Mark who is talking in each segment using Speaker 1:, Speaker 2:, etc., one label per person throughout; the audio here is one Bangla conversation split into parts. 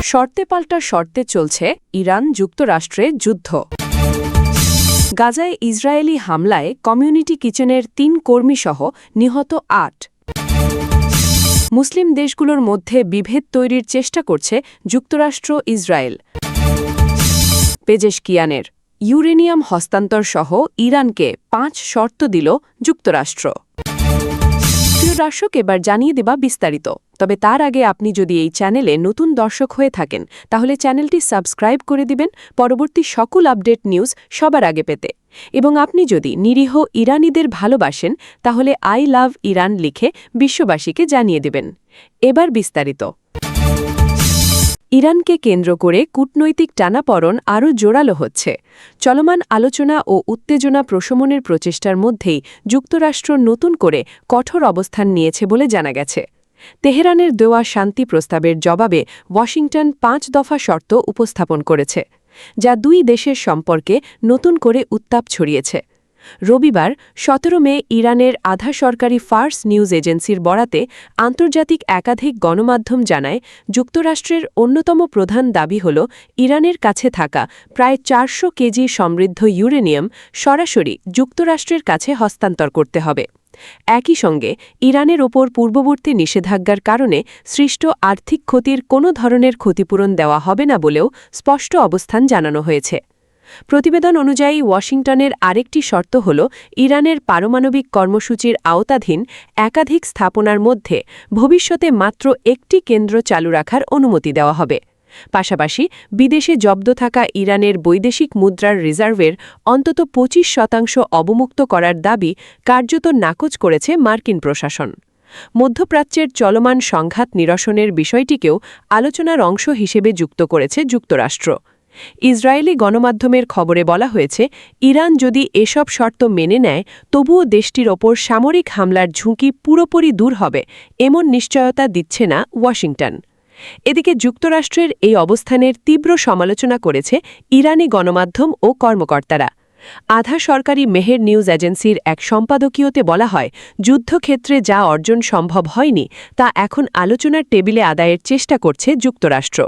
Speaker 1: শর্তে পাল্টা শর্তে চলছে ইরান যুক্তরাষ্ট্রের যুদ্ধ। গাজায় ইসরায়েলি হামলায় কমিউনিটি কিচেনের ৩ কর্মীসহ নিহত ৮। মুসলিম দেশগুলোর মধ্যে বিভেদ তৈরির চেষ্টা করছে যুক্তরাষ্ট্র ইসরায়েল। পেজেশকিয়ানের ইউরেনিয়াম হস্তান্তর সহ ইরানকে ৫ শর্ত দিল যুক্তরাষ্ট্র। প্রিয় দর্শক, এবার জানিয়ে দেবা বিস্তারিত। তবে তার আগে আপনি যদি এই চ্যানেলে নতুন দর্শক হয়ে থাকেন তাহলে চ্যানেলটি সাবস্ক্রাইব করে দিবেন পরবর্তী সকল আপডেট নিউজ সবার আগে পেতে। এবং আপনি যদি নিরীহ ইরানিদের ভালোবাসেন তাহলে আই লাভ ইরান লিখে বিশ্ববাসীকে জানিয়ে দেবেন। এবার বিস্তারিত। ইরানকে কেন্দ্র করে কূটনৈতিক টানাপড়ন আরও জোরালো হচ্ছে। চলমান আলোচনা ও উত্তেজনা প্রশমনের প্রচেষ্টার মধ্যেই যুক্তরাষ্ট্র নতুন করে কঠোর অবস্থান নিয়েছে বলে জানা গেছে। তেহরানের দেওয়া শান্তি প্রস্তাবের জবাবে ওয়াশিংটন ৫ দফা শর্ত উপস্থাপন করেছে, যা দুই দেশের সম্পর্কে নতুন করে উত্তাপ ছড়িয়েছে। রবিবার ১৭ মে ইরানের আধা সরকারি ফার্স নিউজ এজেন্সির বরাতে আন্তর্জাতিক একাধিক গণমাধ্যম জানায়, যুক্তরাষ্ট্রের অন্যতম প্রধান দাবি হল ইরানের কাছে থাকা প্রায় ৪০০ কেজি সমৃদ্ধ ইউরেনিয়াম সরাসরি যুক্তরাষ্ট্রের কাছে হস্তান্তর করতে হবে। একই সঙ্গে ইরানের ওপর পূর্ববর্তী নিষেধাজ্ঞার কারণে সৃষ্ট আর্থিক ক্ষতির কোনো ধরনের ক্ষতিপূরণ দেওয়া হবে না বলেও স্পষ্ট অবস্থান জানানো হয়েছে। প্রতিবেদন অনুযায়ী ওয়াশিংটনের আরেকটি শর্ত হল ইরানের পারমাণবিক কর্মসূচির আওতাধীন একাধিক স্থাপনার মধ্যে ভবিষ্যতে মাত্র একটি কেন্দ্র চালু রাখার অনুমতি দেওয়া হবে। পাশাপাশি বিদেশে জব্দ থাকা ইরানের বৈদেশিক মুদ্রার রিজার্ভের অন্তত ২৫% অবমুক্ত করার দাবি কার্যত নাকচ করেছে মার্কিন প্রশাসন। মধ্যপ্রাচ্যের চলমান সংঘাত নিরসনের বিষয়টিকেও আলোচনার অংশ হিসেবে যুক্ত করেছে যুক্তরাষ্ট্র। ইসরায়েলি গণমাধ্যমের খবরে বলা হয়েছে, ইরান যদি এসব শর্ত মেনে নেয় তবুও দেশটির ওপর সামরিক হামলার ঝুঁকি পুরোপুরি দূর হবে এমন নিশ্চয়তা দিচ্ছে না ওয়াশিংটন। এদিকে যুক্তরাষ্ট্রের এই অবস্থানের তীব্র সমালোচনা করেছে ইরানি গণমাধ্যম ও কর্মকর্তারা। আধা সরকারি মেহের নিউজ এজেন্সির এক সম্পাদকীয়তে বলা হয়, যুদ্ধক্ষেত্রে যা অর্জন সম্ভব হয়নি তা এখন আলোচনার টেবিলে আদায়ের চেষ্টা করছে যুক্তরাষ্ট্র।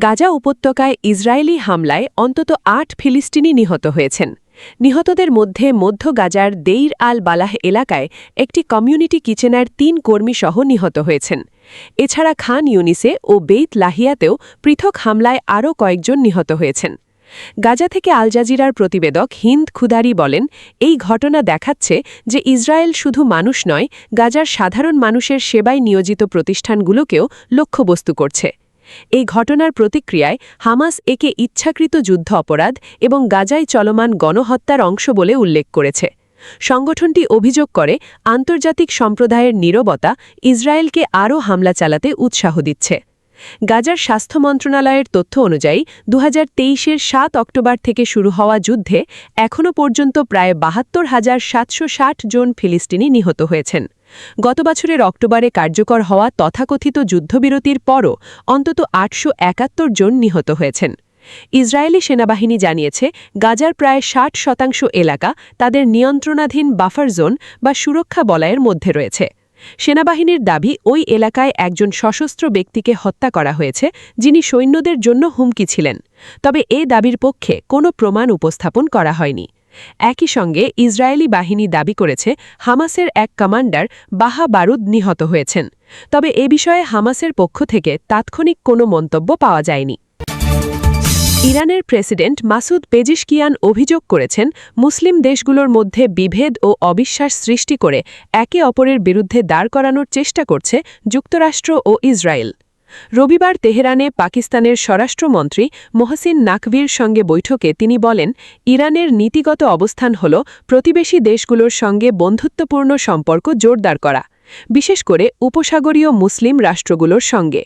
Speaker 1: গাজা উপত্যকায় ইসরায়েলি হামলায় অন্তত ৮ ফিলিস্তিনি নিহত হয়েছেন। নিহতদের মধ্যে মধ্য গাজার দেইর আল বালাহ এলাকায় একটি কমিউনিটি কিচেনের ৩ কর্মীসহ নিহত হয়েছেন। এছাড়া খান ইউনিসে ও বেইত লাহিয়াতেও পৃথক হামলায় আরও কয়েকজন নিহত হয়েছেন। গাজা থেকে আল জাজিরার প্রতিবেদক হিন্দ খুদারি বলেন, এই ঘটনা দেখাচ্ছে যে ইসরায়েল শুধু মানুষ নয়, গাজার সাধারণ মানুষের সেবায় নিয়োজিত প্রতিষ্ঠানগুলোকেও লক্ষ্যবস্তু করছে। এই ঘটনার প্রতিক্রিয়ায় হামাস একে ইচ্ছাকৃত যুদ্ধ অপরাধ এবং গাজায় চলমান গণহত্যার অংশ বলে উল্লেখ করেছে। সংগঠনটি অভিযোগ করে, আন্তর্জাতিক সম্প্রদায়ের নীরবতা ইসরায়েলকে আরও হামলা চালাতে উৎসাহ দিচ্ছে। গাজার স্বাস্থ্য মন্ত্রণালয়ের তথ্য অনুযায়ী ২০২৩-এর ৭ অক্টোবর থেকে শুরু হওয়া যুদ্ধে এখনও পর্যন্ত প্রায় ৭২,৭৬০ জন ফিলিস্তিনি নিহত হয়েছেন। গত বছরের অক্টোবরে কার্যকর হওয়া তথাকথিত যুদ্ধবিরতির পরও অন্তত ৮৭১ জন নিহত হয়েছেন। ইসরায়েলি সেনাবাহিনী জানিয়েছে, গাজার প্রায় ৬০% এলাকা তাদের নিয়ন্ত্রণাধীন বাফার জোন বা সুরক্ষা বলয়ের মধ্যে রয়েছে। সেনাবাহিনীর দাবি, ওই এলাকায় একজন সশস্ত্র ব্যক্তিকে হত্যা করা হয়েছে যিনি সৈন্যদের জন্য হুমকি ছিলেন। তবে এ দাবির পক্ষে কোনো প্রমাণ উপস্থাপন করা হয়নি। একই সঙ্গে ইসরায়েলি বাহিনী দাবি করেছে, হামাসের এক কমান্ডার বাহা বারুদ নিহত হয়েছেন। তবে এ বিষয়ে হামাসের পক্ষ থেকে তাৎক্ষণিক কোনো মন্তব্য পাওয়া যায়নি। ইরানের প্রেসিডেন্ট মাসুদ পেজেশকিয়ান অভিযোগ করেছেন, মুসলিম দেশগুলোর মধ্যে বিভেদ ও অবিশ্বাস সৃষ্টি করে একে অপরের বিরুদ্ধে দাঁড় করানোর চেষ্টা করছে যুক্তরাষ্ট্র ও ইসরায়েল। রবিবার তেহরানে পাকিস্তানের স্বরাষ্ট্রমন্ত্রী মোহসিন নাকভির সঙ্গে বৈঠকে তিনি বলেন, ইরানের নীতিগত অবস্থান হল প্রতিবেশী দেশগুলোর সঙ্গে বন্ধুত্বপূর্ণ সম্পর্ক জোরদার করা, বিশেষ করে উপসাগরীয় মুসলিম রাষ্ট্রগুলোর সঙ্গে।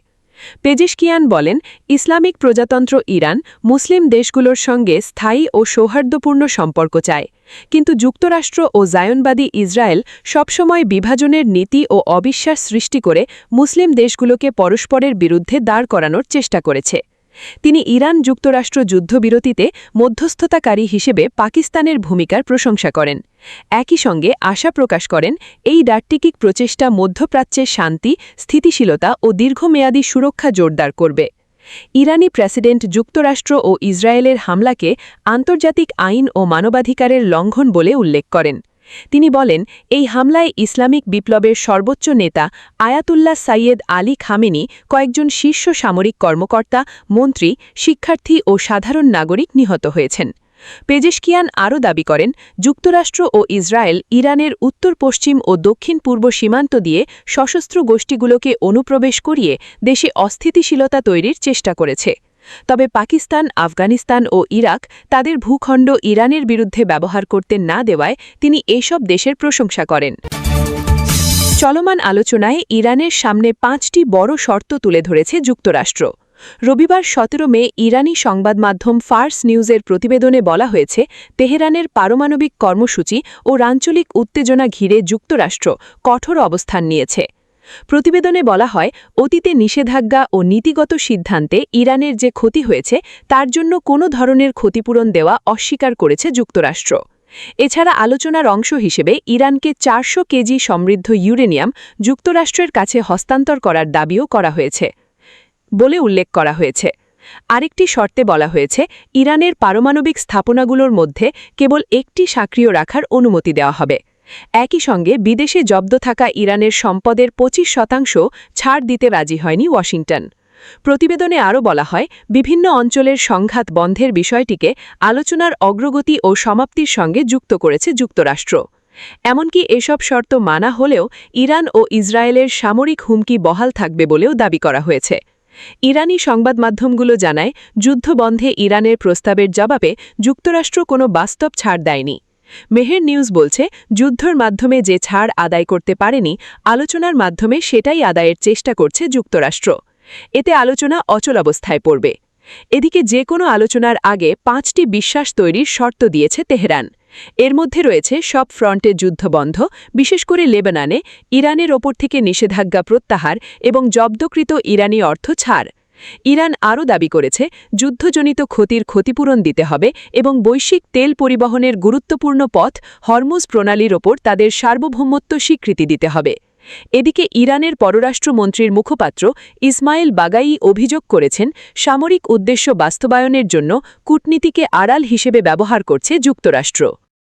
Speaker 1: পেজেশকিয়ান বলেন, ইসলামিক প্রজাতন্ত্র ইরান মুসলিম দেশগুলোর সঙ্গে স্থায়ী ও সৌহার্দ্যপূর্ণ সম্পর্ক চায়, কিন্তু যুক্তরাষ্ট্র ও জায়নবাদী ইসরায়েল সবসময় বিভাজনের নীতি ও অবিশ্বাস সৃষ্টি করে মুসলিম দেশগুলোকে পরস্পরের বিরুদ্ধে দাঁড় করানোর চেষ্টা করেছে। তিনি ইরান যুক্তরাষ্ট্র যুদ্ধবিরতিতে মধ্যস্থতাকারী হিসেবে পাকিস্তানের ভূমিকার প্রশংসা করেন। একই সঙ্গে আশা প্রকাশ করেন এই ডাট্টিকিক প্রচেষ্টা মধ্যপ্রাচ্যের শান্তি, স্থিতিশীলতা ও দীর্ঘমেয়াদী সুরক্ষা জোরদার করবে। ইরানি প্রেসিডেন্ট যুক্তরাষ্ট্র ও ইসরায়েলের হামলাকে আন্তর্জাতিক আইন ও মানবাধিকারের লঙ্ঘন বলে উল্লেখ করেন। তিনি বলেন, এই হামলায় ইসলামিক বিপ্লবের সর্বোচ্চ নেতা আয়াতুল্লাহ সাইয়েদ আলী খামেনি, কয়েকজন শীর্ষ সামরিক কর্মকর্তা, মন্ত্রী, শিক্ষার্থী ও সাধারণ নাগরিক নিহত হয়েছেন। পেজেশকিয়ান আরও দাবি করেন, যুক্তরাষ্ট্র ও ইসরায়েল ইরানের উত্তর-পশ্চিম ও দক্ষিণ-পূর্ব সীমান্ত দিয়ে সশস্ত্র গোষ্ঠীগুলোকে অনুপ্রবেশ করিয়ে দেশে অস্থিতিশীলতা তৈরির চেষ্টা করেছে। তবে পাকিস্তান, আফগানিস্তান ও ইরাক তাদের ভূখণ্ড ইরানের বিরুদ্ধে ব্যবহার করতে না দেওয়ায় তিনি এসব দেশের প্রশংসা করেন। চলমান আলোচনায় ইরানের সামনে 5টি বড় শর্ত তুলে ধরেছে যুক্তরাষ্ট্র। রবিবার 17 মে ইরানি সংবাদ মাধ্যম ফার্স নিউজের প্রতিবেদনে বলা হয়েছে, তেহরানের পারমাণবিক কর্মসূচি ও আঞ্চলিক উত্তেজনা ঘিরে যুক্তরাষ্ট্র কঠোর অবস্থান নিয়েছে। প্রতিবেদনে বলা হয়, অতীতে নিষেধাজ্ঞা ও নীতিগত সিদ্ধান্তে ইরানের যে ক্ষতি হয়েছে তার জন্য কোনো ধরনের ক্ষতিপূরণ দেওয়া অস্বীকার করেছে যুক্তরাষ্ট্র। এছাড়া আলোচনার অংশ হিসেবে ইরানকে 400 কেজি সমৃদ্ধ ইউরেনিয়াম যুক্তরাষ্ট্রের কাছে হস্তান্তর করার দাবিও করা হয়েছে বলে উল্লেখ করা হয়েছে। আরেকটি শর্তে বলা হয়েছে, ইরানের পারমাণবিক স্থাপনাগুলোর মধ্যে কেবল একটি সক্রিয় রাখার অনুমতি দেওয়া হবে। একই সঙ্গে বিদেশে জব্দ থাকা ইরানের সম্পদের 25% ছাড় দিতে রাজি হয়নি ওয়াশিংটন। প্রতিবেদনে আরও বলা হয়, বিভিন্ন অঞ্চলের সংঘাত বন্ধের বিষয়টিকে আলোচনার অগ্রগতি ও সমাপ্তির সঙ্গে যুক্ত করেছে যুক্তরাষ্ট্র। এমনকি এসব শর্ত মানা হলেও ইরান ও ইসরায়েলের সামরিক হুমকি বহাল থাকবে বলেও দাবি করা হয়েছে। ইরানি সংবাদ মাধ্যমগুলো জানায়, যুদ্ধবন্ধে ইরানের প্রস্তাবের জবাবে যুক্তরাষ্ট্র কোনো বাস্তব ছাড় দেয়নি। মেহের নিউজ বলছে, যুদ্ধের মাধ্যমে যে ছাড় আদায় করতে পারেনি, আলোচনার মাধ্যমে সেটাই আদায়ের চেষ্টা করছে যুক্তরাষ্ট্র। এতে আলোচনা অচলাবস্থায় পড়বে। এদিকে যে কোনো আলোচনার আগে 5টি বিশ্বাস তৈরির শর্ত দিয়েছে তেহরান। এর মধ্যে রয়েছে সব ফ্রন্টে যুদ্ধ বন্ধ, বিশেষ করে লেবাননে ইরানের ওপর থেকে নিষেধাজ্ঞা প্রত্যাহার এবং জব্দকৃত ইরানি অর্থ ছাড়। ইরান আরও দাবি করেছে, যুদ্ধজনিত ক্ষতির ক্ষতিপূরণ দিতে হবে এবং বৈশ্বিক তেল পরিবহনের গুরুত্বপূর্ণ পথ হরমুজ প্রণালীর ওপর তাদের সার্বভৌমত্ব স্বীকৃতি দিতে হবে। এদিকে ইরানের পররাষ্ট্রমন্ত্রীর মুখপাত্র ইসমাইল বাগাই অভিযোগ করেছেন, সামরিক উদ্দেশ্য বাস্তবায়নের জন্য কূটনীতিকে আড়াল হিসেবে ব্যবহার করছে যুক্তরাষ্ট্র।